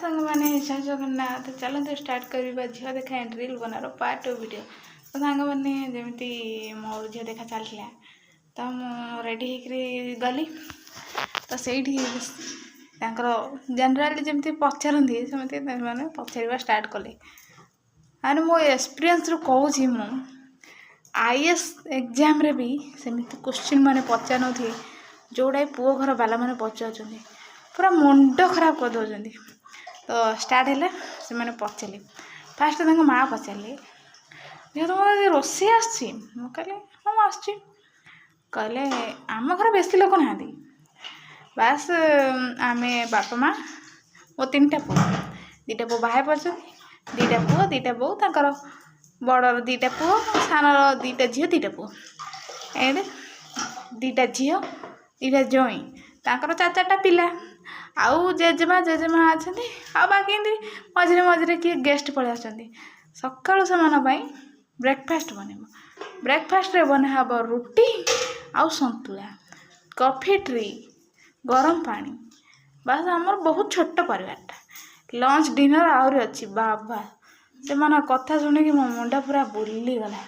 संग मैंने जय जगन्नाथ चलते स्टार्ट करवा झील देखा रील बनार पार्ट 2 वीडियो तो सांग मैंने जमी मो झील देखा चलता तो मुझे रेडी होकर गली तो से जनराली जमी पचारती सेमती मैंने पचार स्टार्ट कले मैंने मो एक्सपीरियंस रू कहूँ मु आईएएस एग्जाम रे भी सेमती क्वेश्चन मैंने पचार नी जोड़ा पुओ घर बाला मैंने पचार पूरा मुंड खराब कर दौरान तो स्टार्ट है से मैंने पचारे फास्ट माँ पचारे झील तुम रोसे कहले हाँ आसची कहले आम घर बेसी लोक ना बास आम बापा माँ मो 3टा पुओ 2टा पुओ बाहर पड़ते 2टा पुओ 2टा बो तर बड़र 2टा पुओ सान 2टा झील 2टा पुओ ए 2टा झील 2टा जोई तांकर 4 पिला आउ जेजेमा अच्छा बाकी मझे मझे किए गेस्ट पड़े सका से ब्रेकफास्ट बन ब्रेकफास्ट रे बना हम रुटी आउ संतुला कॉफी ट्री गरम पानी बस आमर बहुत छोट परिवार लंच डिनर आहरी अच्छी बाबा से मन कथा शुणिकी मो मुंडा पूरा बुलीगला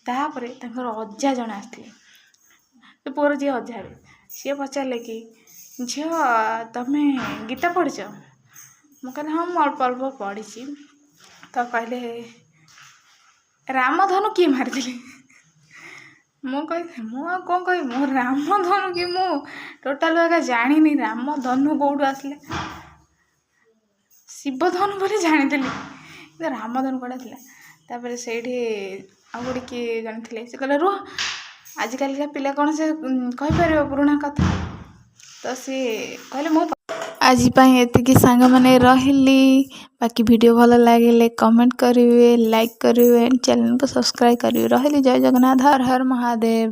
तापर अजा जन आसते पुअर जी अजा सी पचारे कि झील तमे गीता पढ़ी मु कहले हाँ मुझे अल्प अल्प पढ़ी तो कहले रामधनु किए मारी मु कौन कह मो रामधनु कि मु टोटाल जानी रामधनु कौटू आसले शिवधनु बोली जानी रामधनु कौन आसला से आउ गोटे किए जन थे से कहले रुह आजिकल का पिला कौन से कहीपर पुराणा कथा तो सी कहले मो आज ये सांग मैंने रही बाकी वीडियो भल लगे कमेंट करेंगे लाइक करेंगे चैनल को सब्सक्राइब करेंगे रही जय जगन्नाथ हर हर महादेव।